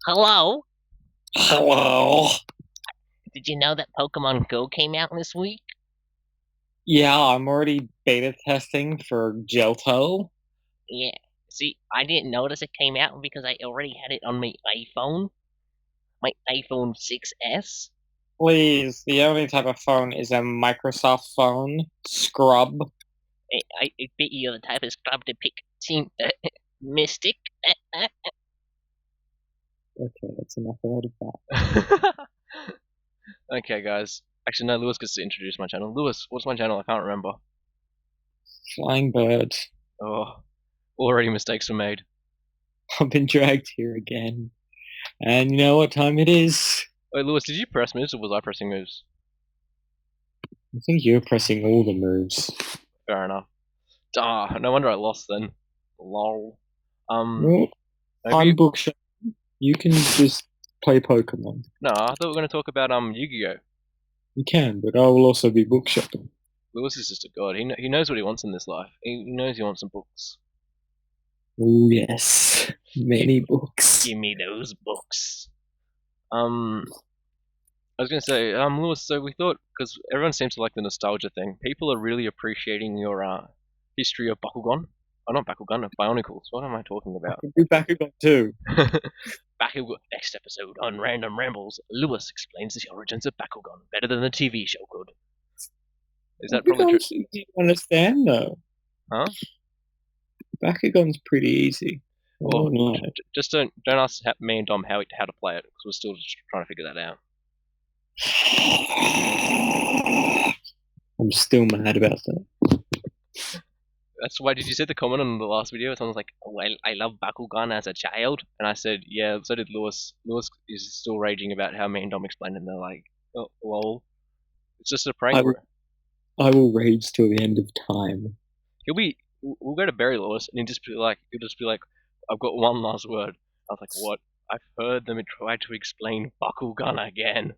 Hello? Hello. Did you know that Pokemon Go came out this week? Yeah, I'm already beta testing for Johto. Yeah. See, I didn't notice it came out because I already had it on my iPhone 6S. Please, the only type of phone is a Microsoft phone. Scrub. I bet you're the type of scrub to pick Team Mystic. Okay, that's enough out of that. Okay, guys. Actually, no, Lewis gets to introduce my channel. Lewis, what's my channel? I can't remember. Flying bird. Oh, already mistakes were made. I've been dragged here again. And you know what time it is? Wait, Lewis, did you press moves or was I pressing moves? I think you're pressing all the moves. Fair enough. Ah, no wonder I lost then. Lol. Well, Maybe. I'm bookshop. You can just play Pokemon. No, I thought we were going to talk about Yu-Gi-Oh. You can, but I will also be bookshopping. Lewis is just a god. He knows what he wants in this life. He knows he wants some books. Oh yes, Give, many books. give me those books. Um, I was going to say, Lewis. So we thought because everyone seems to like the nostalgia thing. People are really appreciating your history of Bakugan. Oh, not Bakugan, of Bionicles. What am I talking I about? can do Bakugan too. Bakugan. Next episode on Random Rambles, Lewis explains the origins of Bakugan better than the TV show could. Is that probably true? Bakugan's easy to understand though. Huh? Bakugan's pretty easy. I Well, don't know. just don't ask me and Dom how to play it because we're still just trying to figure that out. I'm still mad about that. That's why did you see the comment on the last video? Someone's like, "Oh, I love Bakugan as a child," and I said, "Yeah, so did Lewis." Lewis is still raging about how me and Dom explained it, and they're like, "Oh, lol, it's just a prank, I bro." will, I will rage till the end of time. We'll go to bury Lewis, and he'll just be like, "I've got one last word." I was like, "What?" I've heard them try to explain Bakugan again.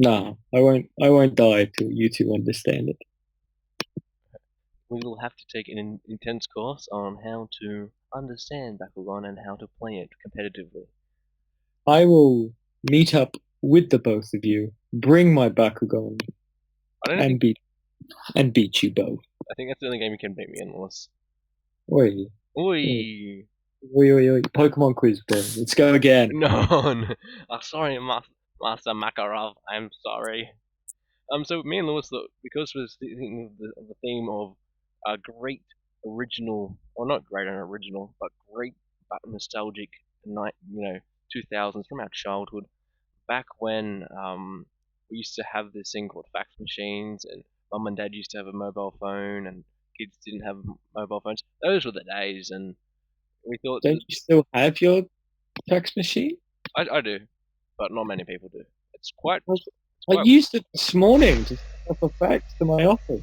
Nah, I won't die till you two understand it. We will have to take an intense course on how to understand Bakugan and how to play it competitively. I will meet up with the both of you, bring my Bakugan, I don't and think beat you both. I think that's the only game you can beat me in, Lewis. Oi, oi, Oi! oi. Pokemon quiz, bro. Let's go again. No, no. I'm sorry, Master Makarov. I'm sorry. So me and Lewis, because we're thinking of the theme of a great original, or not great and original, but great but nostalgic night, 2000s from our childhood, back when we used to have this thing called fax machines, and mum and dad used to have a mobile phone, and kids didn't have mobile phones. Those were the days, and we thought Don't that you still have your fax machine? I do, but not many people do. It's quite, I, it's I quite. used it this morning to send off a fax to my office.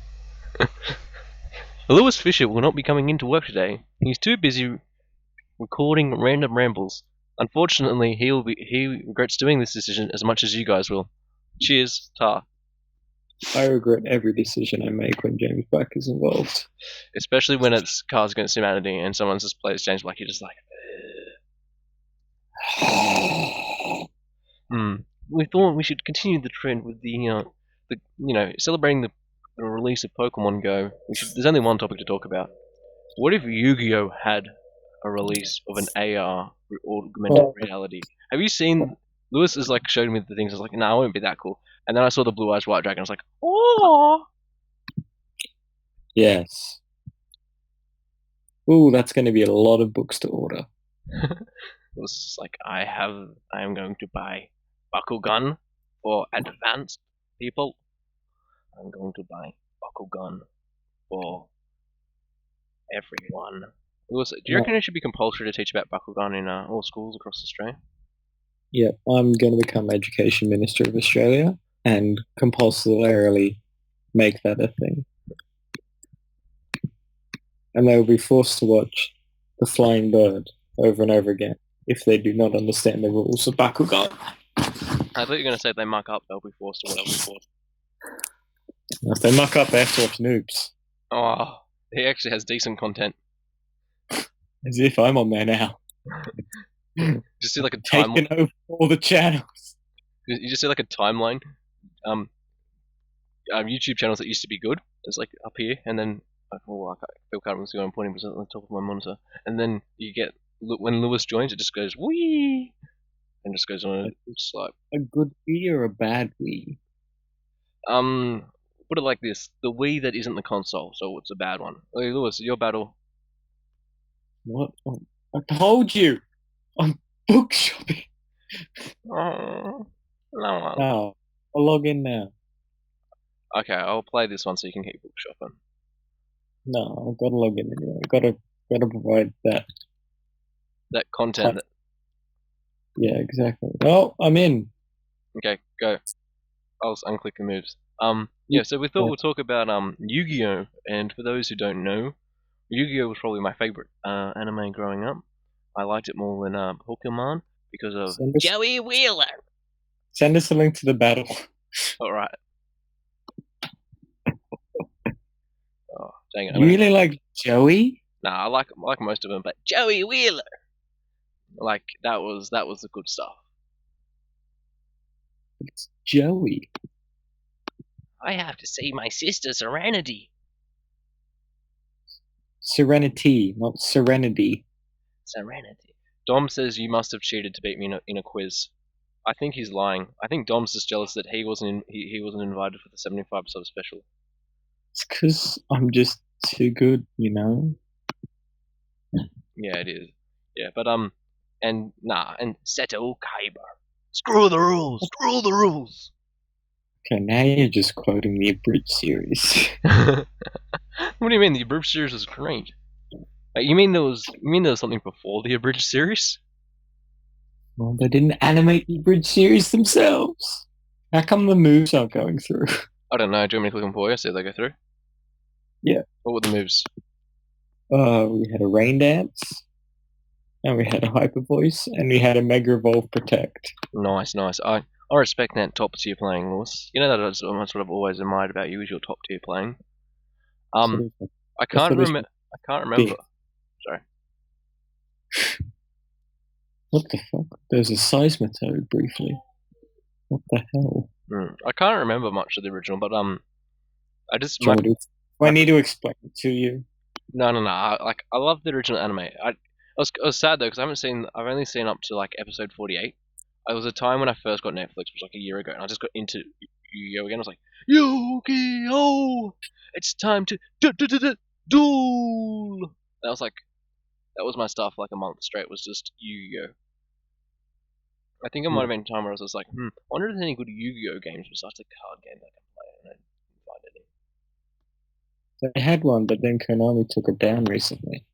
Lewis Fisher will not be coming into work today. He's too busy recording Random Rambles. Unfortunately, he regrets doing this decision as much as you guys will. Cheers, Tar. I regret every decision I make when James Black is involved. Especially when it's Cards Against Humanity and someone just plays James Black, you're just like, hmm. We thought we should continue the trend with celebrating the release of Pokemon Go. There's only one topic to talk about. What if Yu-Gi-Oh had a release of an AR augmented Oh, reality? Have you seen? Lewis is like showed me the things. I was like, no, it won't be that cool. And then I saw the Blue Eyes White Dragon. I was like, oh. yes. Ooh, that's going to be a lot of books to order. It was just like I am going to buy Bakugan for advanced people. I'm going to buy Bakugan for everyone. Lewis, do you Uh, reckon it should be compulsory to teach about Bakugan in all schools across Australia? yeah, I'm going to become Education Minister of Australia and compulsorily make that a thing. And they will be forced to watch The Flying Bird over and over again if they do not understand the rules of Bakugan. I thought you were going to say if they muck up, they'll be forced to watch. If they muck up, they have to watch Noobs. Oh, he actually has decent content. As if I'm on there now. Just see like a time. Taking over all the channels. You just see like a timeline. Um, YouTube channels that used to be good. It's like up here, and then oh, I can't really see what I'm pointing, but it's on the top of my monitor. And then you get when Lewis joins, it just goes wee, and just goes on a slide. A good Wii or a bad Wii? Put it like this: the Wii that isn't the console, so it's a bad one. Okay, Lewis, your battle. What? Oh, I told you. I'm book shopping. Oh, no. No, I'll log in now. Okay, I'll play this one so you can keep book shopping. No, I've got to log in anyway. Gotta provide that. That content. Yeah, exactly. Oh, I'm in. Okay, go. I'll unclick the moves. Yeah. So we thought we'll talk about Yu-Gi-Oh! And for those who don't know, Yu-Gi-Oh! Was probably my favorite anime growing up. I liked it more than Pokemon because of Send us, Joey Wheeler. send us a link to the battle. All right. Oh, dang it. You really like Joey? Nah, I like most of them, but Joey Wheeler. Like that was the good stuff. It's Joey. I have to see my sister Serenity. Serenity, not Serenity. Serenity. Dom says you must have cheated to beat me in a quiz. I think he's lying. I think Dom's just jealous that he wasn't invited for the 75 sub special. It's because I'm just too good, you know? Yeah, it is. Yeah, but and Seto Kaiba. Screw the rules. Screw the rules. Okay, now you're just quoting the abridged series. What do you mean? The abridged series was great. You mean there was something before the abridged series? Well, they didn't animate the abridged series themselves. How come the moves aren't going through? I don't know. Do you want me to click on Poya, see if they go through? Yeah. What were the moves? We had a rain dance, and we had a hyper voice, and we had a Mega Evolve Protect. Nice. I respect that top tier playing, Lewis. You know that's what I've always admired about you is your top tier playing. I can't remember. Sorry. What the fuck? There's a Seismitoad briefly. What the hell? I can't remember much of the original, but I just Do I need to explain it to you? No. I love the original anime. I was sad though because I've only seen up to like episode 48. It was a time when I first got Netflix, which was like a year ago, and I just got into Yu-Gi-Oh again. I was like, Yu-Gi-Oh! It's time to duel. That was my stuff. Like a month straight was just Yu-Gi-Oh. I think it might have been a time where I was just like, I wonder if there's any good Yu-Gi-Oh games besides the card game that I can play, and I didn't find any. They had one, but then Konami took it down recently.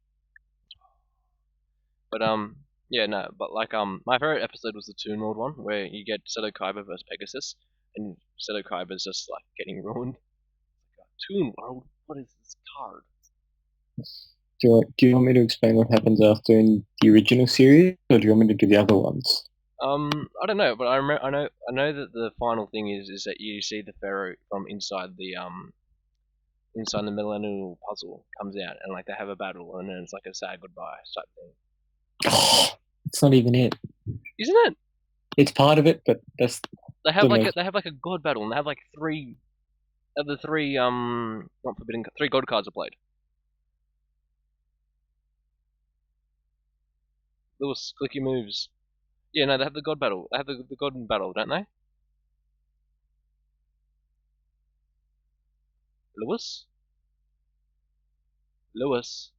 But yeah, no, but like my favorite episode was the Toon World one where you get Seto Kaiba versus Pegasus, and Seto Kaiba's just like getting ruined. Toon World, what is this card? Do you want me to explain what happens after in the original series, or do you want me to do the other ones? I don't know, but I know that the final thing is that you see the Pharaoh from inside the Millennial Puzzle comes out, and like they have a battle, and then it's like a sad goodbye type thing. Oh, it's not even it. Isn't it? It's part of it, but that's they have like a god battle, and they have like three not forbidden three god cards are played. Lewis, click your moves. Yeah, no, they have the god battle. They have the god battle, don't they? Lewis? Lewis?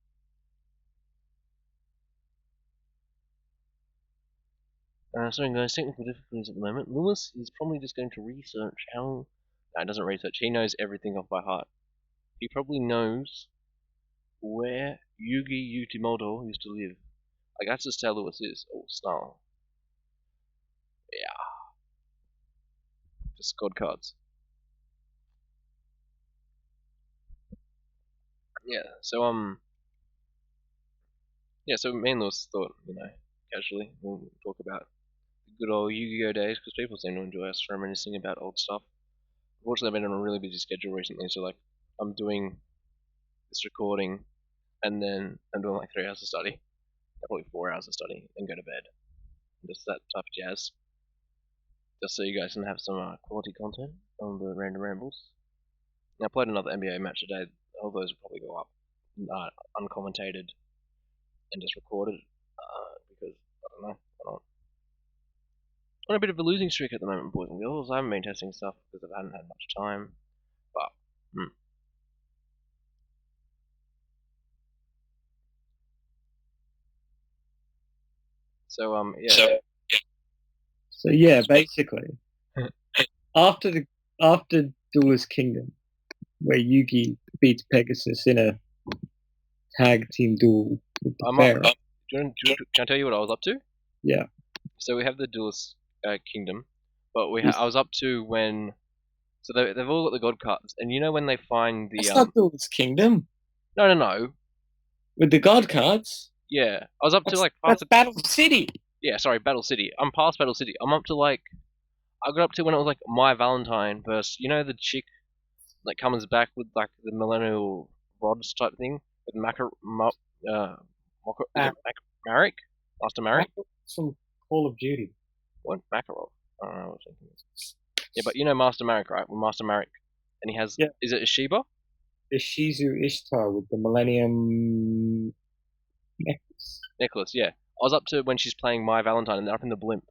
Sorry guys, technical difficulties at the moment. Lewis is probably just going to research how... No, he doesn't research. He knows everything off by heart. He probably knows where Yugi Utimoto used to live. Like, that's just how Lewis is. Oh, Snarl. Yeah. Just god cards. Yeah, so, yeah, so me and Lewis thought, casually, we'll talk about the good old Yu-Gi-Oh days, because people seem to enjoy us reminiscing about old stuff. Unfortunately, I've been on a really busy schedule recently, so, like, I'm doing this recording, and then I'm doing, like, 3 hours of study, probably 4 hours of study, and go to bed. and just that type of jazz. Just so you guys can have some quality content on the Random Rambles. Now, I played another NBA match today. All those will probably go up uncommentated and just recorded because I don't know. I'm on a bit of a losing streak at the moment, boys and girls. I haven't been testing stuff because I haven't had much time. But yeah. So yeah, basically, after the after Duelist Kingdom, where Yugi beats Pegasus in a tag team duel with the Pharaoh. Can I tell you what I was up to? Yeah. So we have the Duelist Kingdom, but I was up to when. So they've all got the god cards, and you know when they find the That's not Duelist Kingdom. No. With the god cards. Yeah, I was up to like that's Battle City. Yeah, sorry, Battle City. I'm past Battle City. I'm up to like I got up to when it was like My Valentine versus the chick that comes back with like the millennial rods type thing with Marek? Master Marek? From Call of Duty. What? Makarov? I don't know what I was thinking. Yeah, but you know Master Marek, right? With Master Marek. And he has is it a Sheba? The Shizu Ishtar with the Millennium necklace, yeah. I was up to when she's playing My Valentine and they're up in the blimp.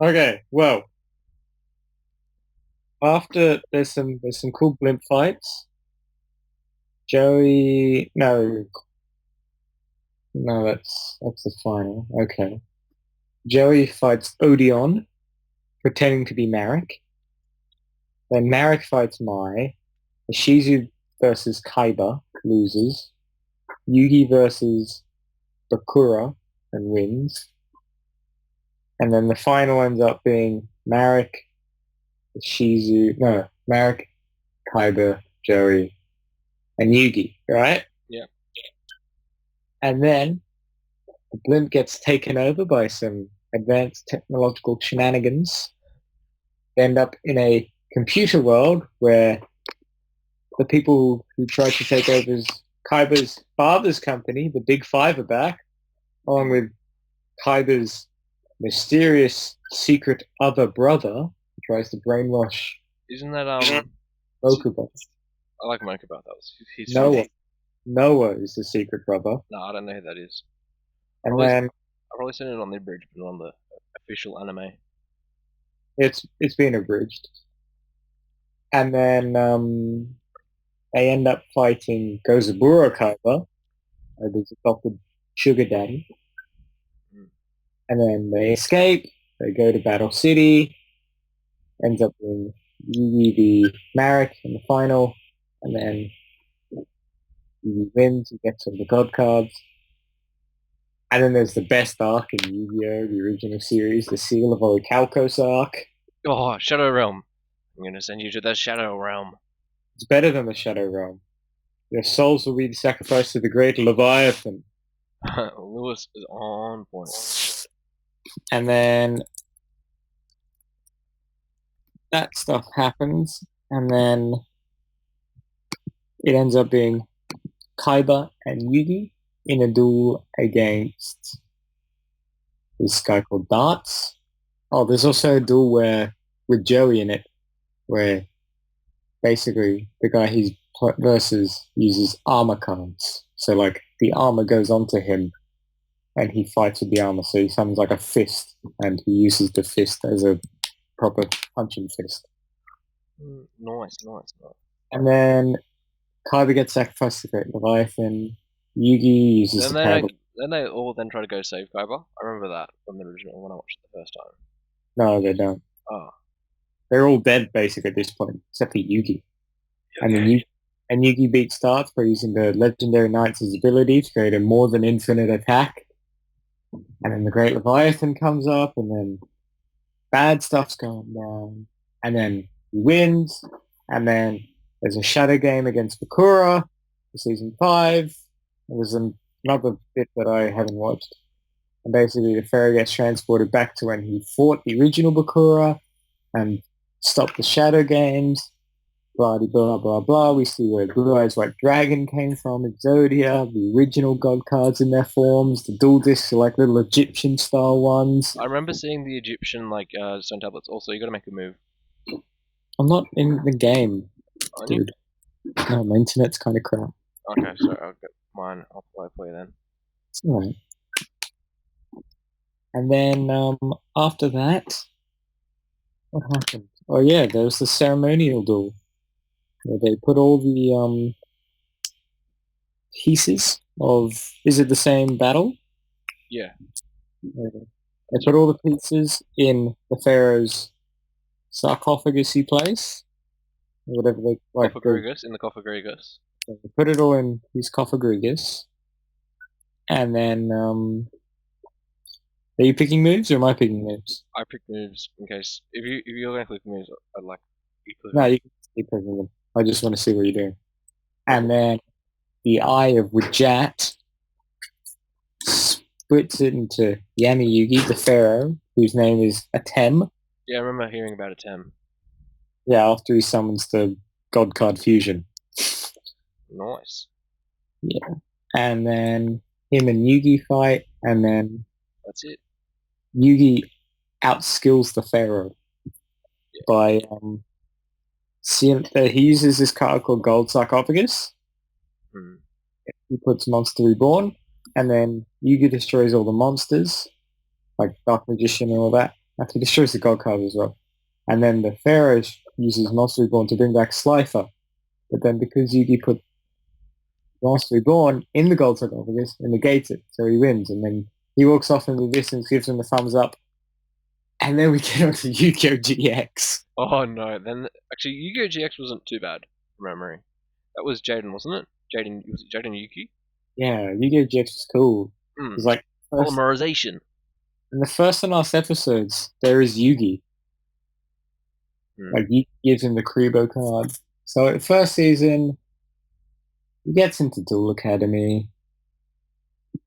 Okay, well, after there's some cool blimp fights. Joey, no, that's the final. Okay, Joey fights Odeon, pretending to be Marek. Then Marek fights Mai. Shizu versus Kaiba loses. Yugi versus Bakura and wins. And then the final ends up being Marek, Kaiba, Joey, and Yugi, right? Yeah. And then the blimp gets taken over by some advanced technological shenanigans. They end up in a computer world where the people who tried to take over Kaiba's father's company, the Big Five, are back, along with Kaiba's mysterious secret other brother who tries to brainwash. Isn't that Mokuba? I like Mokuba. He's Noah is the secret brother. No, I don't know who that is. And then I've probably seen it on the bridge, but on the official anime. It's been abridged. And then they end up fighting Gozaburo Kaiba, his adopted sugar daddy. And then they escape. They go to Battle City. Ends up being Yugi v Marek in the final. And then Yugi wins. He gets all the god cards. And then there's the best arc in Yu-Gi-Oh! The original series, the Seal of Orichalcos arc. Oh, Shadow Realm. I'm going to send you to the Shadow Realm. It's better than the Shadow Realm. Your souls will be sacrificed to the great Leviathan. Lewis is on point. And then that stuff happens, and then it ends up being Kaiba and Yugi in a duel against this guy called Darts. Oh, there's also a duel with Joey in it, where basically the guy he's versus uses armor cards. So like the armor goes onto him and he fights with the armor. So he summons like a fist and he uses the fist as a proper punching fist. Nice. And then Kaiba gets sacrificed to the Great Leviathan. Yugi uses the Kaiba. Then they all then try to go save Kaiba. I remember that from the original when I watched it the first time. No, they don't. Oh. They're all dead basically at this point, except for Yugi. Okay. And Yugi beats Darts by using the Legendary Knight's ability to create a more than infinite attack. And then the Great Leviathan comes up, and then bad stuff's going down. And then he wins, and then there's a shadow game against Bakura for season 5. There's another bit that I haven't watched. And basically the Pharaoh gets transported back to when he fought the original Bakura and stopped the shadow games. blah blah blah blah. We see where Blue Eyes White Dragon came from, Exodia, the original god cards in their forms, the dual discs are like little Egyptian style ones. I remember seeing the Egyptian like stone tablets. Also, you got to make a move, I'm not in the game, aren't you? dude. No, my internet's kind of crap. Okay, so I'll get mine. I'll play for you then. It's all right. And then after that, what happened? Oh yeah, there was the ceremonial duel where they put all the pieces of. Is it the same battle? Yeah, They put all the pieces in the pharaoh's sarcophagusy place, or whatever they like. Cophagogus in the Cophagogus. They put it all in his sarcophagus, and then are you picking moves or am I picking moves? I pick moves in case if you're gonna click moves, I'd like you click No, them. you can keep picking them. I just want to see what you're doing. And then the Eye of Wajat splits it into Yami Yugi, the pharaoh, whose name is Atem. Yeah, I remember hearing about a Tem. Yeah, after he summons the God Card Fusion. Nice. Yeah. And then him and Yugi fight, and then That's it. Yugi outskills the Pharaoh Yeah. by he uses this card called Gold Sarcophagus. Hmm. He puts Monster Reborn, and then Yugi destroys all the monsters, like Dark Magician and all that. He destroys the God card as well. And then the Pharaoh uses Monster Reborn to bring back Slifer. But then because Yugi put Monster Reborn in the Gold Sarcophagus, it negates it, so he wins. And then he walks off in the distance, gives him the thumbs up, and then we get on to Yu-Gi-Oh! GX. Oh no, then actually Yu-Gi-Oh! GX wasn't too bad from memory. That was Jaden, wasn't it? Was it Jaden Yuki? Yeah, Yu-Gi-Oh! GX was cool. It was like Polymerization. in the first and last episodes, there is Yugi. Like Yugi gives him the Kuribo card. So first season, he gets into Duel Academy.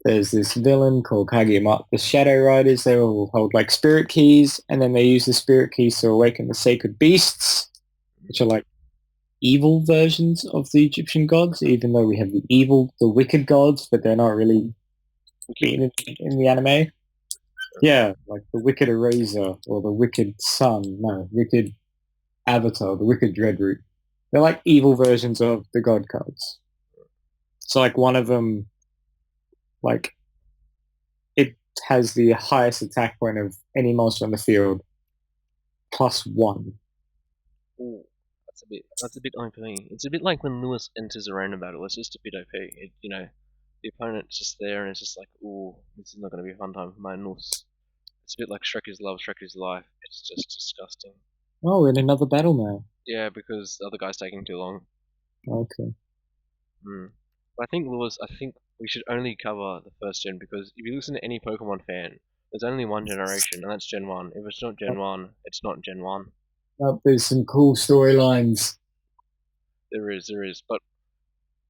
There's this villain called Kageyama. The Shadow Riders, they all hold like spirit keys, and then they use the spirit keys to awaken the sacred beasts, which are like evil versions of the Egyptian gods, even though we have the wicked gods, but they're not really in the anime. Yeah, like the Wicked Eraser or the Wicked Sun. No, Wicked Avatar, the Wicked Dreadroot. They're like evil versions of the god cards. So like one of them, like it has the highest attack point of any monster on the field, +1. Ooh, that's a bit OP. It's a bit like when Lewis enters a random battle. It's just a bit OP. The opponent's just there, and it's just like, ooh, this is not going to be a fun time for my Nuss. It's a bit like Shrek is love, Shrek is life. It's just disgusting. Oh, we're in another battle now. Yeah, because the other guy's taking too long. Okay. But I think Lewis, I think we should only cover the first gen because if you listen to any Pokemon fan, there's only one generation, and that's Gen 1. If it's not Gen 1, it's not Gen 1. There's some cool storylines. There is. But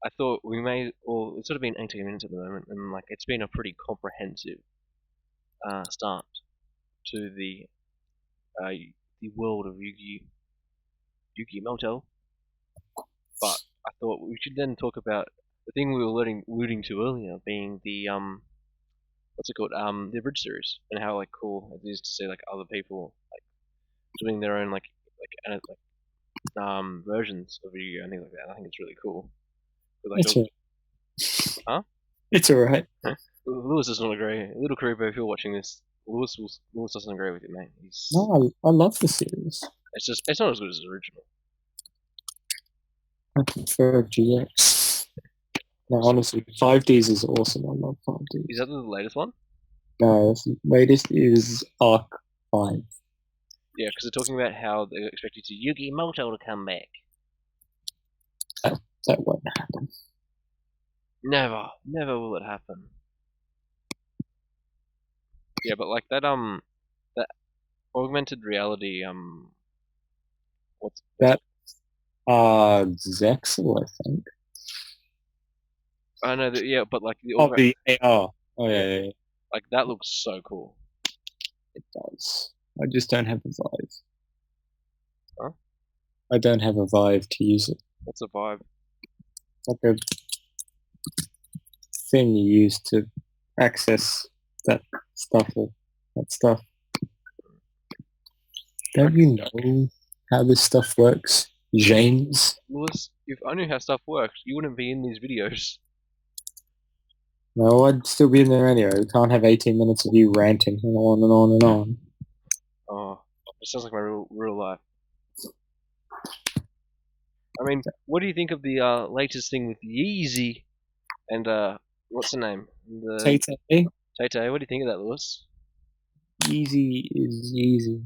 I thought we may, well, it's sort of been 18 minutes at the moment, and like it's been a pretty comprehensive start to the world of Yugi Moto. But I thought we should then talk about the thing we were alluding to earlier, being the what's it called? The Bridge series, and how like cool it is to see like other people like doing their own versions of Yu-Gi-Oh! And things like that. I think it's really cool. But, like, huh? It's alright. Lewis doesn't agree. Little Karibo, if you're watching this, Lewis doesn't agree with you, mate. No, I love the series. It's not as good as the original. I prefer GX. No, honestly, 5Ds is awesome. I love 5Ds. Is that the latest one? No, the latest is Arc 5. Yeah, because they're talking about how they're expecting to Yugi Moto to come back. That won't happen. Never will it happen. Yeah, but like that augmented reality what's that? Zexel, I think. I know that, yeah, but like the AR. Oh yeah. Like that looks so cool. It does. I just don't have the vibe. Huh? I don't have a Vive to use it. What's a vibe? Like a thing you use to access that stuff or that stuff. Don't you know how this stuff works, James? Lewis, if I knew how stuff works, you wouldn't be in these videos. No, I'd still be in there anyway. We can't have 18 minutes of you ranting and on and on and on. Oh, it sounds like my real life. I mean, what do you think of the latest thing with Yeezy and what's the name? The Tay-Tay, Tay. What do you think of that, Lewis? easy is easy.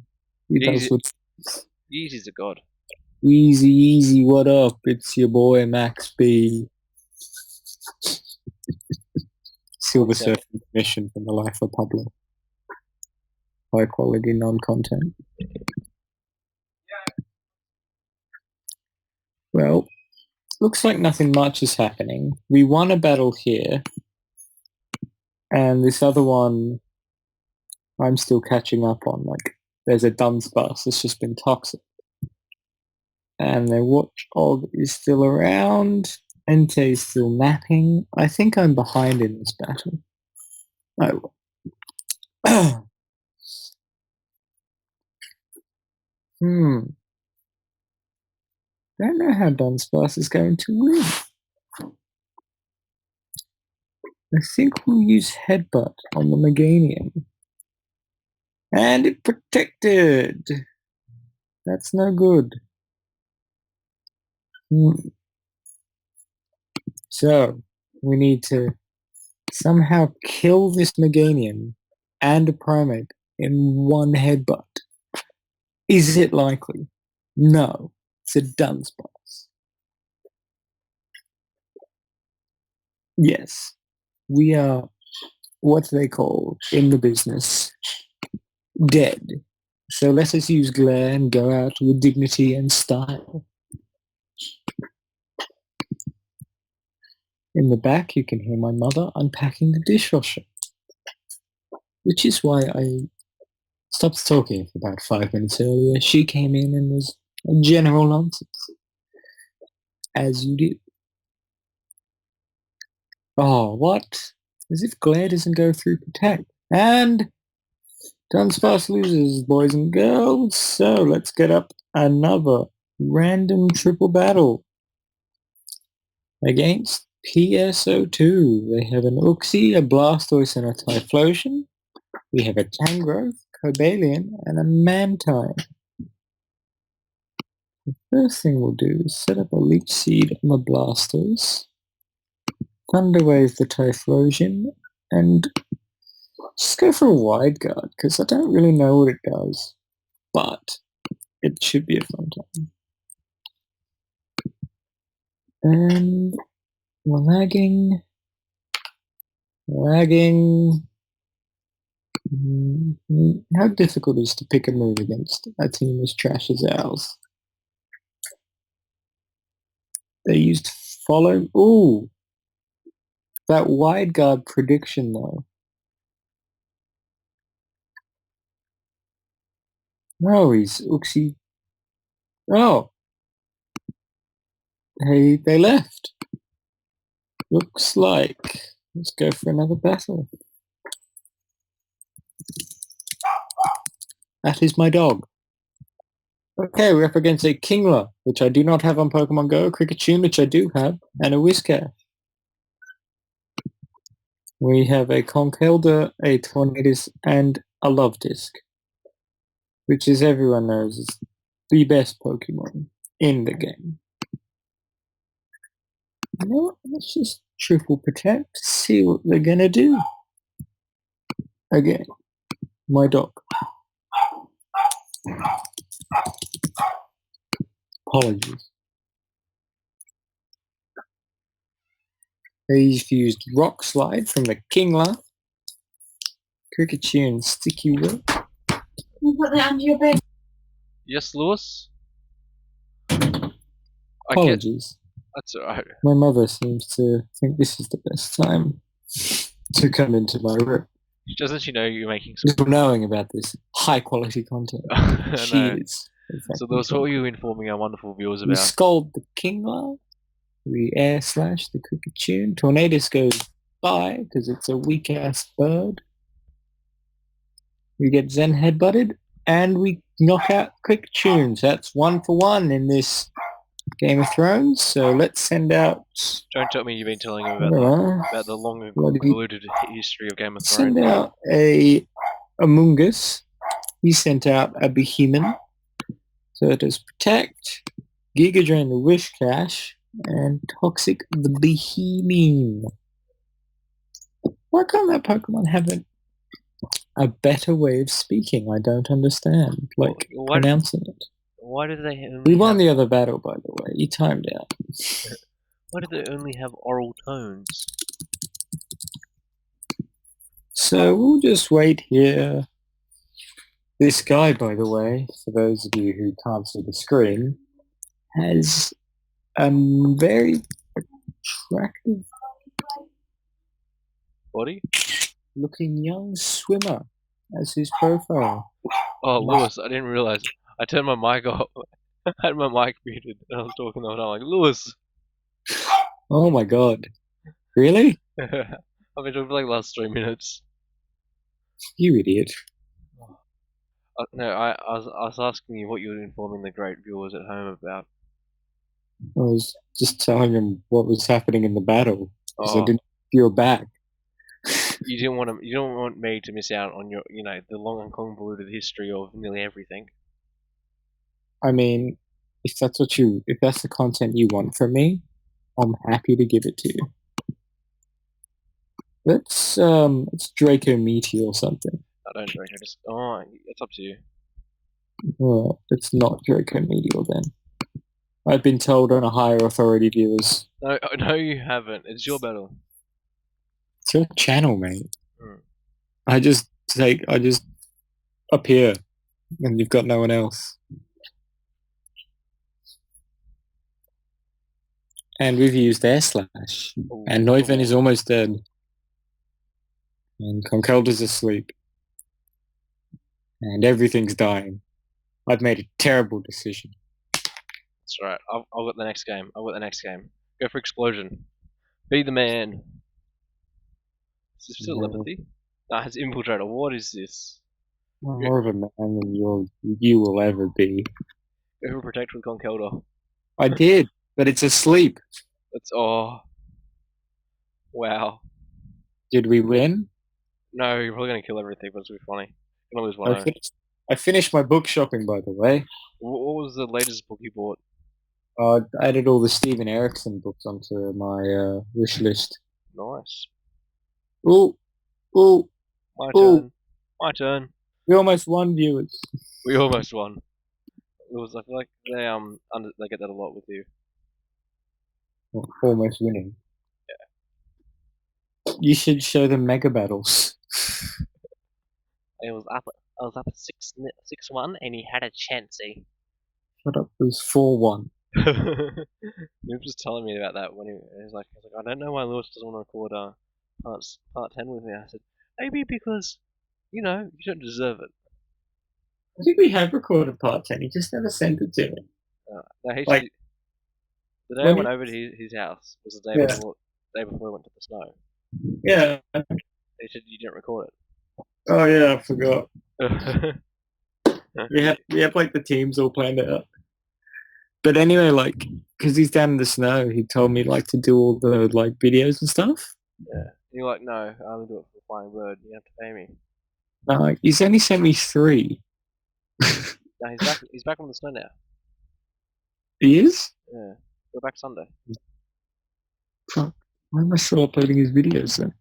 He does Yeezy, what Yeezy's a god. easy, what up? It's your boy Max B. Silver Okay. Surfing mission from the Life Republic. High quality non-content. Well, looks like nothing much is happening. We won a battle here, and this other one I'm still catching up on. Like, there's a Dunsparce that's just been toxic. And the Watchog is still around. Entei is still napping. I think I'm behind in this battle. Oh. Don't know how Dunsparce is going to win. I think we'll use Headbutt on the Meganium. And it protected. That's no good. So, we need to somehow kill this Meganium and a Primate in one Headbutt. Is it likely? No. It's a Dunsparce. Yes. We are what they call in the business dead. So let us use Glare and go out with dignity and style. In the back, you can hear my mother unpacking the dishwasher, which is why I stopped talking for about 5 minutes earlier. She came in and was a general nonsense, as you do. Oh, what? As if Glare doesn't go through Protect. And Dunsparce loses, boys and girls. So let's get up another random triple battle against PSO2. They have an Uxie, a Blastoise, and a Typhlosion. We have a Tangrowth, Cobalion, and a Mantine. The first thing we'll do is set up a Leech Seed on the Blastoise, Thunder Wave the Typhlosion, and just go for a Wide Guard, because I don't really know what it does, but it should be a fun time. And we're lagging. How difficult is it to pick a move against a team as trash as ours? They used follow. Ooh, that Wide Guard prediction though. No, he's Uxie. Oh, hey, they left. Looks like let's go for another battle. That is my dog. Okay, we're up against a Kingler, which I do not have on Pokemon Go, a Kricketune, which I do have, and a Whiscash. We have a Conkeldurr, a Tornadus, and a Lovedisk, which, as everyone knows, is the best Pokemon in the game. You know what? Let's just triple protect, see what they're gonna do. Again, my dog. Apologies. They've used Rock Slide from the Kingler. Kricketune, Sticky Will. You put that under your bed. Yes, Lewis? Apologies. That's alright. My mother seems to think this is the best time to come into my room. Doesn't she know you're making some... Still knowing about this high quality content. I She know. is. So those what were you informing our wonderful viewers We about? scold the kingler. We air slash the cricket tune. Tornadoes goes by because it's a weak ass bird. We get Zen headbutted, and we knock out cricket tunes. That's 1 for 1 in this Game of Thrones. So let's send out. Don't tell me you've been telling him I don't know. about the long and Bloody- convoluted history of Game of Send Thrones. out a Among Us. He sent out a Behemoth. So it is Protect, Giga Drain the Wish Cache, and Toxic the Behemoth. Why can't that Pokemon have a better way of speaking? I don't understand. Like, What- pronouncing it. Why do they only We won have, the other battle, by the way. You timed out. why do they only have oral tones? So we'll just wait here. This guy, by the way, for those of you who can't see the screen, has a very attractive Body? looking young swimmer as his profile. Oh, Lewis, I didn't realize. I turned my mic off. I had my mic muted and I was talking the whole time like, Lewis! Oh my god. Really? I've been talking for like the last 3 minutes. You idiot. No, I was asking you what you were informing the great viewers at home about. I was just telling him what was happening in the battle. Because I Oh, didn't feel back. you didn't want me to miss out on your, the long and convoluted history of nearly everything. I mean, if that's the content you want from me, I'm happy to give it to you. Let's Draco Meteor or something. I don't drink. It's up to you. Well, it's not Draco Meteor then. I've been told on a higher authority, viewers. No, you haven't. It's your battle. It's your channel, mate. Hmm. I just appear, and you've got no one else. And we've used Air Slash. Ooh, And Neuven is almost dead. And Conkelda's asleep. And everything's dying. I've made a terrible decision. That's right. I've got the next game. Go for explosion. Be the man. Is this still No. telepathy? Nah, it's infiltrator. What is this? I'm more of a man than you will ever be. Go for protect with Conkelda. I did, but it's asleep. Wow. Did we win? No, you're probably gonna kill everything, but it's gonna be funny. You're gonna lose 1-0. I finished my book shopping, by the way. What was the latest book you bought? I added all the Steven Erikson books onto my wish list. Nice. Ooh. My Ooh. turn. My turn. We almost won, viewers. We almost won. I feel like they get that a lot with you. Well, almost winning. Yeah. You should show them mega battles. I was up at 6-1 and he had a chancey. Shut up, it was 4-1. Noob was telling me about that when he was like, I don't know why Lewis doesn't want to record part 10 with me. I said, maybe because, you don't deserve it. I think we have recorded part 10, he just never sent it to me. No, Like, the day I went over to his house was the day Yeah. before we went to the snow. Yeah. He said you didn't record Oh yeah, I forgot. it. We have like the teams all planned out. But anyway, like, because he's down in the snow, he told me like to do all the like videos and stuff. Yeah. You're like, no, I only do it for Flying Bird. You have to pay me. He's only sent me 3. No, he's back on the snow now. He is? Yeah. Go back Sunday. Fuck. Why am I still uploading his videos then?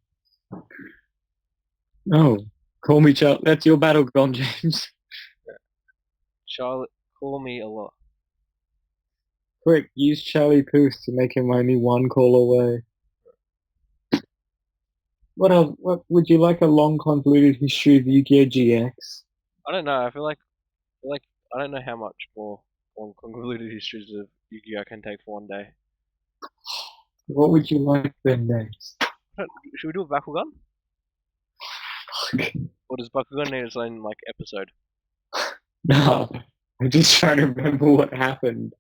No. Call me Charlie. That's your battle gone, James. Charlotte, call me a lot. Quick, use Charlie Puth to make him only 1 call away. What else? What would you like? A long convoluted history of Yu-Gi-Oh! GX? I don't know. I feel like I don't know how much more long convoluted histories of Yu-Gi-Oh! I can take for one day. What would you like then next? Should we do a Bakugan? Or does Bakugan need its own episode? No. I'm just trying to remember what happened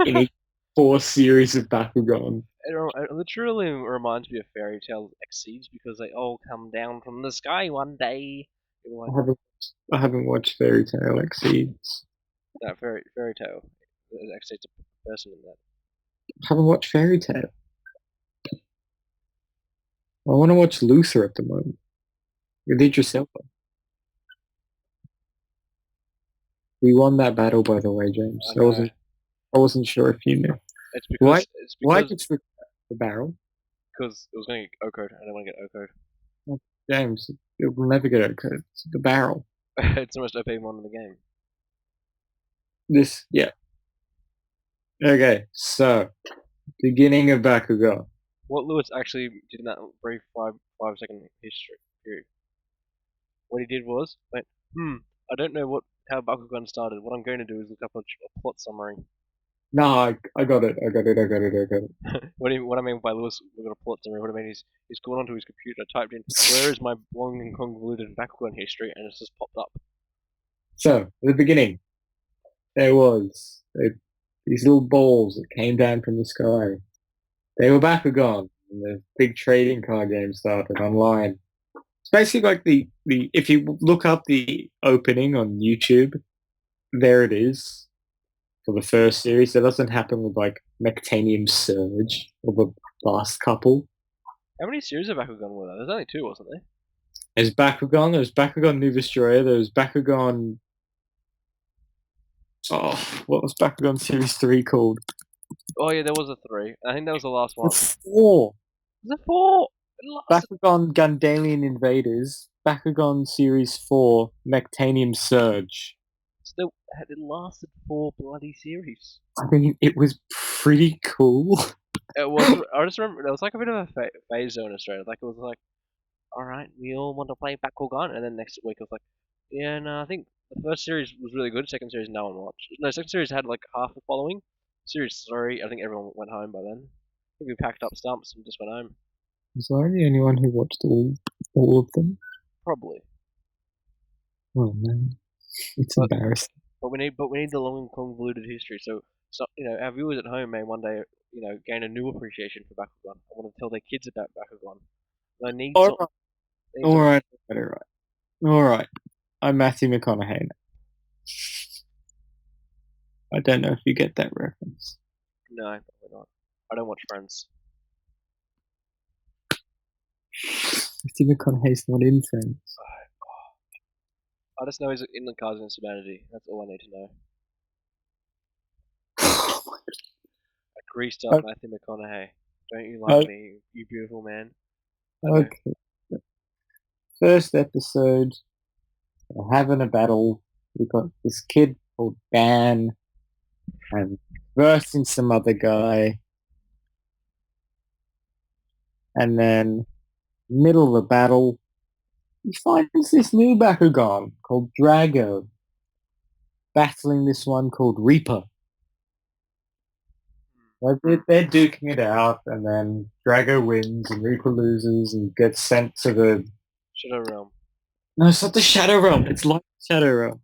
in each 4 series of Bakugan. It literally reminds me of fairy tale exceeds because they all come down from the sky one day. You're I like, haven't, I haven't watched Fairy Tail Exceeds. no, fairy tale. Actually, it's a person in that. I haven't watched Fairy Tail. I want to watch Luther at the moment with Idris Elba. We won that battle, by the way, James. I know. I wasn't sure if you knew. It's Why? because Why just with the barrel? because it was going to get O-code. I don't want to get O-code. James, it will never get okay. It's the barrel. It's the most OP one in the game. Yeah. Okay, so beginning of Bakugan. What Lewis actually did in that brief 5 second history period. What he did was went, I don't know how Bakugan started. What I'm going to do is look up a plot summary. No, I got it. I got it. What I mean by Lewis, we've got a plot summary. What I mean is he's gone onto his computer, typed in where is my long and convoluted Bakugan history, and it's just popped up. So, at the beginning, there was these little balls that came down from the sky. They were Bakugan, and the big trading card game started online. It's basically like the if you look up the opening on YouTube, there it is for the first series. That doesn't happen with like Mectanium Surge or the last couple. How many series of Bakugan were there? There's only 2, wasn't there? There's Bakugan New Destroyer, there's Bakugan. Oh, what was Bakugan Series 3 called? Oh yeah, there was a 3. I think that was the last one. It's 4. Was it 4? Bakugan Gandalian Invaders, Bakugan Series 4, Mectanium Surge. Still, it lasted 4 bloody series. I mean, it was pretty cool. It was. I just remember there was like a bit of a phase zone in Australia. Like it was like, all right, we all want to play Bakugan, and then next week it was like, yeah, no, I think the first series was really good. Second series, no one watched. No, second series had like half the following. Series 3, I think everyone went home by then. I think we packed up stumps and just went home. Was I the only one who watched all of them? Probably. Oh man, it's embarrassing. But we need the long and convoluted history. So our viewers at home may one day gain a new appreciation for Bakugan. I want to tell their kids about Bakugan. I need All some. right. I'm Matthew McConaughey now. I don't know if you get that reference. No, probably not. I don't watch Friends. Matthew McConaughey's not in Friends. I just know he's in the Cousin of Humanity. That's all I need to know. A greased up Matthew McConaughey. Don't you like me, you beautiful man? Okay. First episode, they're having a battle. We've got this kid called Dan and versing some other guy. And then, middle of the battle, he finds this new Bakugan called Drago, battling this one called Reaper. They're duking it out, and then Drago wins, and Reaper loses, and gets sent to the Shadow Realm. No, it's not the Shadow Realm. It's like Shadow Realm.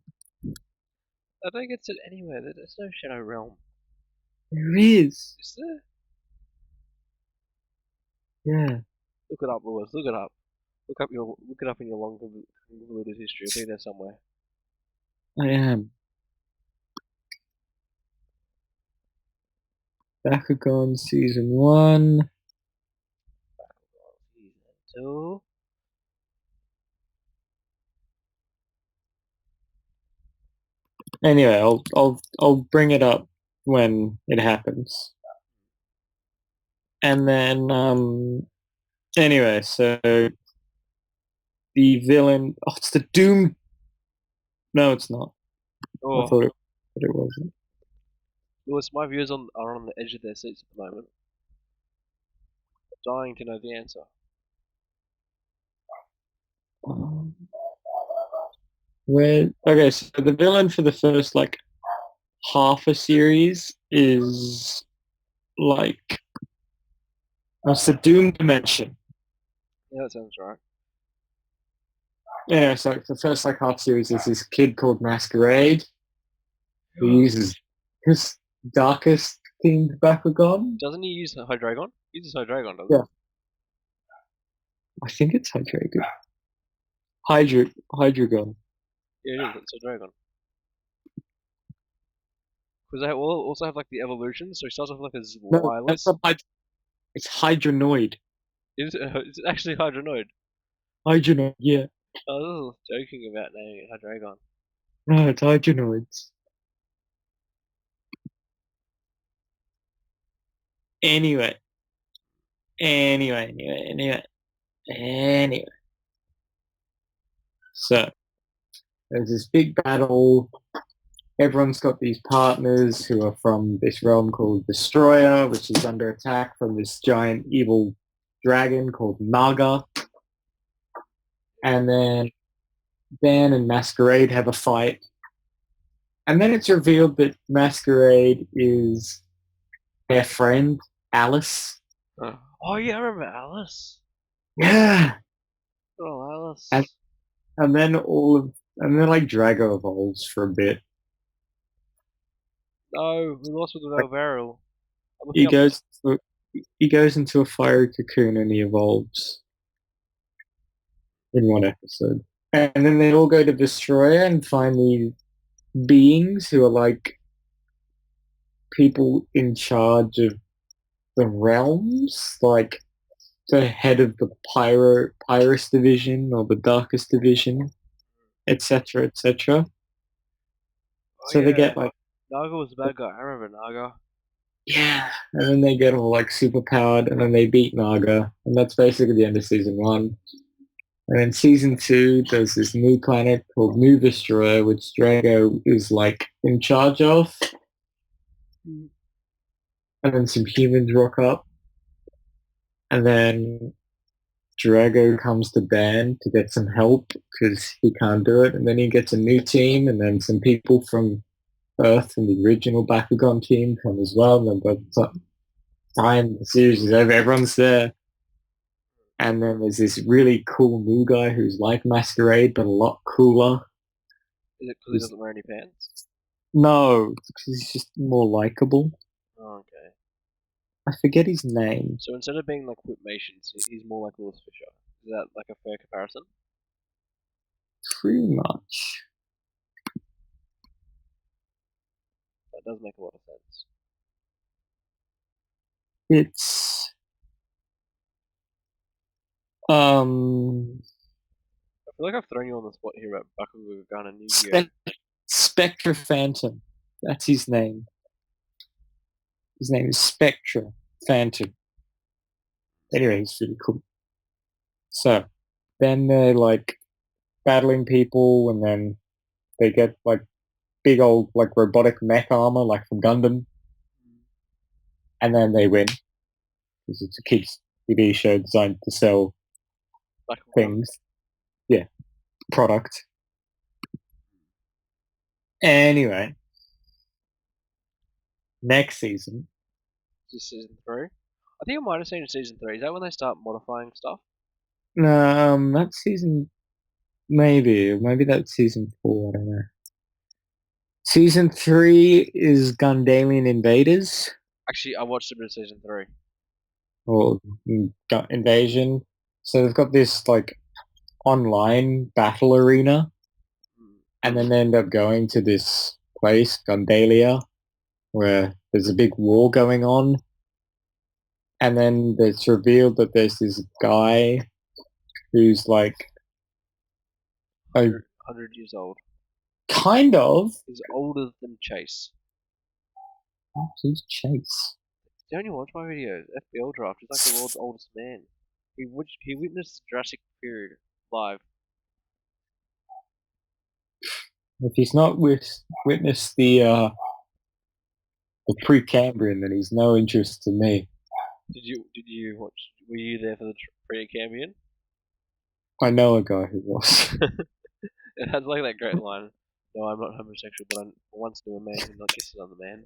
I don't get it anywhere. There's no Shadow Realm. There is. Is there? Yeah. Look it up, Lewis. Look it up. Look it up in your long convoluted history. It'll be there somewhere. I am. Bakugan Season 1. Bakugan Season 2. Anyway, I'll bring it up when it happens. And then anyway, so the villain, it's the Doom. No, it's not. Oh. I thought it wasn't. Lewis, my viewers are on the edge of their seats at the moment. Dying to know the answer. Okay, so the villain for the first half a series is it's the Doom Dimension. Yeah, that sounds right. Yeah, so the first half series is this kid called Masquerade, He uses his darkest themed Bakugan. Doesn't he use Hydreigon? He uses Hydreigon, doesn't Yeah. I think it's Hydreigon. Hydreigon. he? Yeah, it is. It's Hydreigon. Because they all also have like the evolution. So he starts off like as No, that's wireless. not it's Hydronoid. It's actually Hydronoid. Hydronoid, yeah. I was joking about naming it Hydreigon. No, it's Hydronoids. Anyway. Anyway. So, there's this big battle. Everyone's got these partners who are from this realm called Destroyer, which is under attack from this giant evil dragon called Naga. And then Dan and Masquerade have a fight. And then it's revealed that Masquerade is their friend, Alice. Oh yeah, I remember Alice. Yeah. Oh, Alice. And then like Drago evolves for a bit. No, we lost with the Valvaril. He goes into a fiery cocoon and he evolves in one episode. And then they all go to Destroyer and find these beings who are like people in charge of the realms, like the head of the Pyrus division or the Darkest division, etc., etc. So they get like Naga was the bad guy. I remember Naga. yeah, and then they get all like super powered, and then they beat Naga, and that's basically the end of season 1. And then season 2, there's this new planet called New Destroyer, which Drago is like in charge of. And then some humans rock up. And then Drago comes to Dan to get some help because he can't do it. And then he gets a new team, and then some people from Earth and the original Bakugan team come as well. And by the time the series is over, everyone's there. And then there's this really cool new guy who's like Masquerade, but a lot cooler. Is it because he doesn't wear any pants? No, because he's just more likable. Oh, okay. I forget his name. So instead of being like Whitmations, he's more like Lewis Fisher. Is that like a fair comparison? Pretty much. That does make a lot of sense. It's I feel like I've thrown you on the spot here about Bakugan and Yu-Gi-Oh. Spectra Phantom. That's his name. His name is Spectra Phantom. Anyway, he's really cool. So then they're like battling people, and then they get like big old like robotic mech armor, like from Gundam, and then they win because it's a kids TV show designed to sell things. Yeah, product. Anyway, next season. Is this season 3? I think I might have seen season 3. Is that when they start modifying stuff? That's season. Maybe that's season 4. I don't know. Season 3 is Gundalian Invaders Actually, I watched a bit of season 3. or Invasion. So they've got this like online battle arena, and then they end up going to this place, Gundalia, where there's a big war going on. And then it's revealed that there's this guy who's like 100 years old. kind of. He's older than Chase. Who's Chase? Don't you watch my videos? FBL Draft. He's like the world's oldest man. He witnessed the Jurassic period live. If he's not witnessed the Precambrian, then he's no interest to me. Did you watch? Were you there for the Precambrian? I know a guy who was. It has like that great line. No, I'm not homosexual, but I once knew a man who not kissed another man.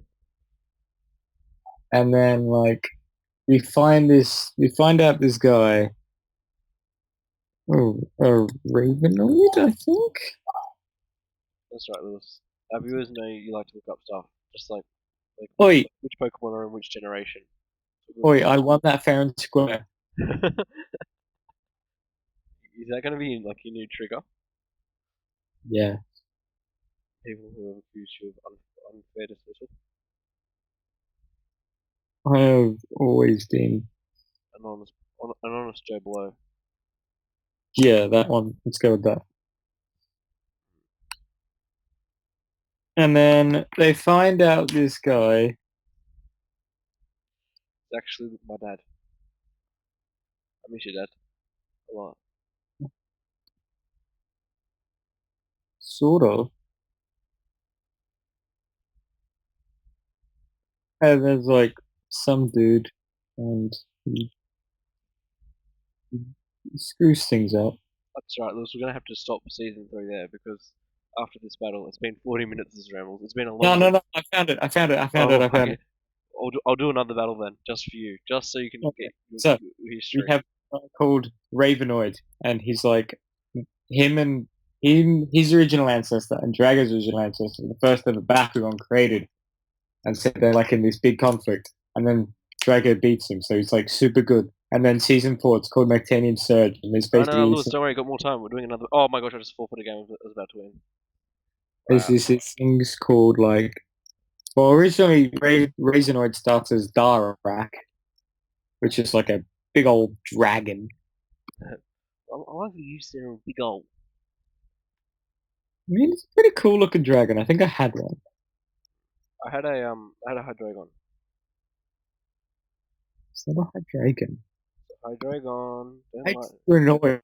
And then like we find out this guy, a Ravenoid, I think. That's right, Lewis. Our viewers know you like to look up stuff, just like Oi, which Pokemon are in which generation. oi, I won that fair and square. Is that going to be like your new trigger? Yeah, People who have accused you of unfair dismissal, I have always been. anonymous, anonymous Joe Blow. Yeah, that one. Let's go with that. And then they find out this guy. It's actually my dad. I miss your dad a lot. Sort of. And there's like some dude, and he screws things up. That's right, Lewis. We're going to have to stop season 3 there because after this battle, it's been 40 minutes of rambles. It's been a No, long. no, no! I found it! I found it! I found it! Oh, I found okay. it! I'll do another battle then, just for you, just so you can Okay. get So your we history. have a guy called Ravenoid, and he's like his original ancestor and Drago's original ancestor, the first ever Bakugan created, and so they're like in this big conflict, and then Drago beats him, so he's like super good. And then season 4, it's called Nectanian Surge, and it's No, basically Lewis, don't worry, got more time. We're doing another. Oh my gosh, I just forfeited a game I was about to win. there's Wow. this things called like, well, originally Razenoid starts as Darak, which is like a big old dragon. I like the use there of big ol'. I mean, it's a pretty cool looking dragon. I think I had one. I had a Hydreigon. It's not a dragon. Hydreigon. Don't It's like. annoying.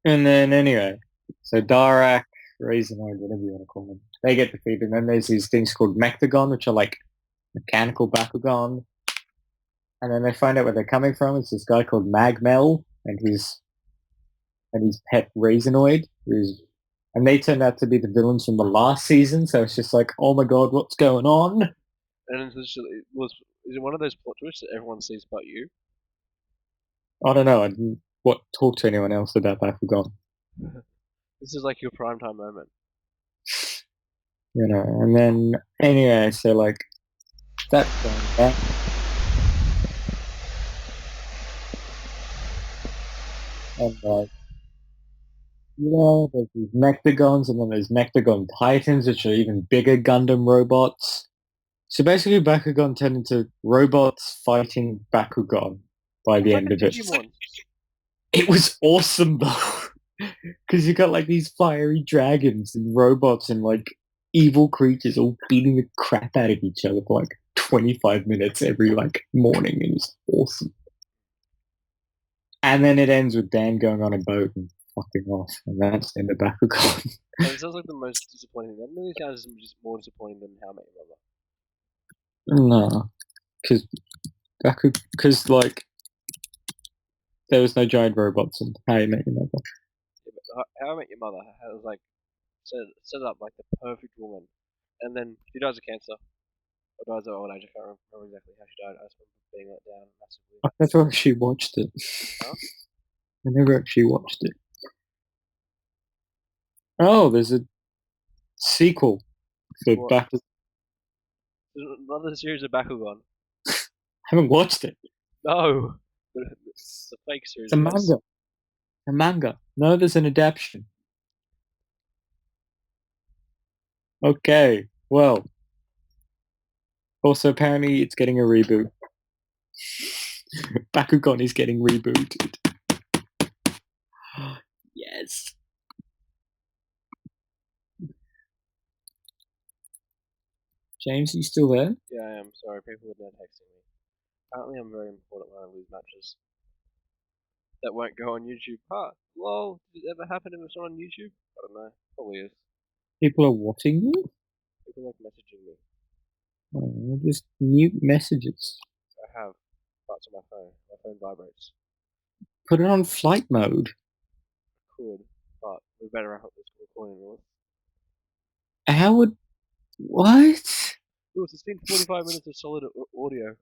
And then anyway, so Darak, Razenoid, whatever you want to call them, they get defeated. And then there's these things called Mectagon, which are like mechanical Bakugan. And then they find out where they're coming from. It's this guy called Magmel and his pet Razenoid, and they turned out to be the villains from the last season. So it's just like, oh my god, what's going on? And is it one of those plot twists that everyone sees but you? I don't know. I didn't talk to anyone else about Bakugan. This is like your primetime moment. You know, and then anyway, so like that's going back. And like, there's these Mectagons, and then there's Mectagon Titans, which are even bigger Gundam robots. So basically, Bakugan turned into robots fighting Bakugan by the Like end a of it. Digimon. It was awesome though, because you got like these fiery dragons and robots and like evil creatures all beating the crap out of each other for like 25 minutes every like morning. It was awesome. And then it ends with Dan going on a boat and fucking off, and that's in the Bakugan. It sounds like the most disappointing. That really sounds just more disappointing than How I Met Your Mother. No, because like there was no giant robots in How You Met Your Mother. Yeah, but How I Met Your Mother has like set up like the perfect woman, and then she dies of cancer or dies of old age. I can't remember exactly how she died. I just remember being let down massively. I never actually watched it. Huh? I never actually watched it. Oh, there's a sequel for What? Bakugan. There's another series of Bakugan. I haven't watched it. No, the fake series. It's a Yes. manga. A manga. No, there's an adaptation. Okay, well. Also, apparently, it's getting a reboot. Bakugan is getting rebooted. Yes. James, are you still there? Yeah, I am. Sorry, people are now texting me. Apparently, I'm very important when I lose matches. That won't go on YouTube. Huh? Lol. Did it ever happen if it's not on YouTube? I don't know. Probably is. People are watching you? People like messaging me. Oh, just mute messages. I have parts on my phone. My phone vibrates. Put it on flight mode. Could, but we better wrap up this recording, Lewis. How would... What? Lewis, it's been 45 minutes of solid audio.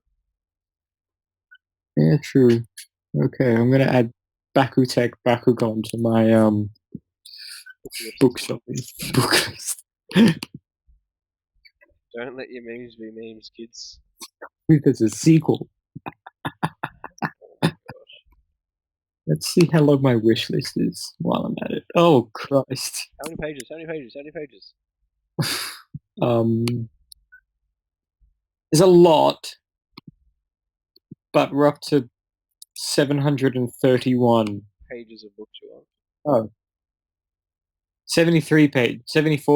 Yeah, true. Okay, I'm gonna add Bakutech Bakugan to Bookshop is book list. Don't let your memes be memes, kids. There's a sequel. Oh my gosh. Let's see how long my wish list is while I'm at it. Oh Christ. How many pages? How many pages? How many pages? There's a lot, but we're up to 731. Pages of books you want? Oh, 74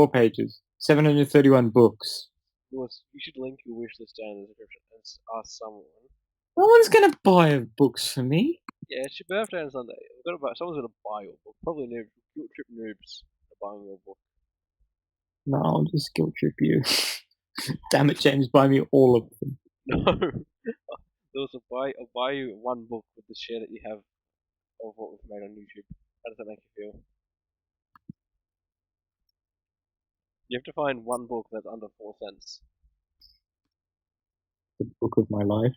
pages, 731 books. Lewis, you should link your wish list down in the description and ask someone. No one's gonna buy books for me. Yeah, it's your birthday on Sunday. Someone's gonna buy your book. Probably noobs. Guilt trip noobs are buying your book. No, I'll just guilt trip you. Damn it, James, buy me all of them. No. Lewis, I'll buy you one book with the share that you have of what we've made on YouTube. How does that make you feel? You have to find one book that's under 4 cents. The book of my life.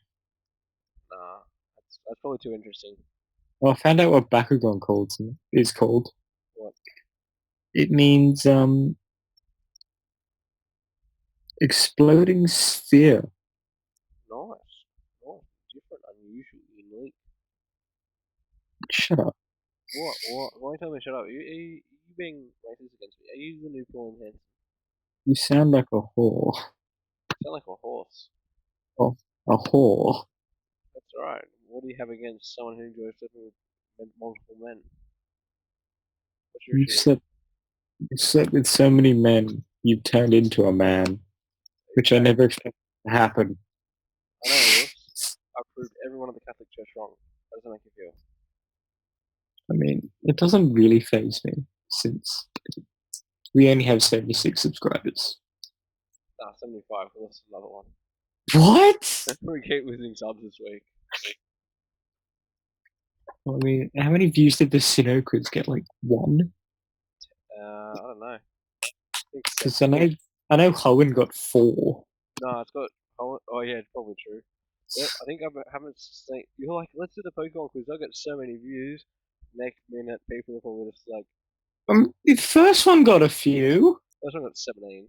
Nah, that's probably too interesting. Well, I found out what Bakugan is called. What? It means exploding sphere. Nice. Different, unusual, unique. Shut up. What? Why are you telling me to shut up? Are you being racist against me? Are you the new Pauline Hanson? You sound like a whore. You sound like a horse. A whore. That's right. What do you have against someone who enjoys sleeping with multiple men? What's your issue? You slept with so many men, you've turned into a man, which I never expected to happen. I know, Lewis. I proved everyone at the Catholic Church wrong. How does that make you feel? I mean, it doesn't really faze me, since we only have 76 subscribers. Nah, 75. Well, that's another one. What? We keep losing subs this week. I mean, how many views did the Sunokus get? Like 1? I don't know. Because I know Hohen got 4. No, it's got. Oh yeah, it's probably true. Yeah, I think I haven't seen. You're like, let's do the Pokemon quiz. I got so many views. Next minute, people are probably just like, The first one got a few. first one got 17.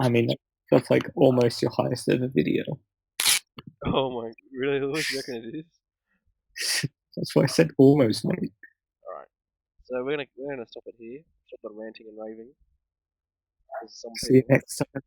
I mean, that's like almost your highest ever video. Oh my, really? What do you reckon it is? That's why I said almost, mate. All right. So we're gonna stop it here. Stop the ranting and raving. See you next time.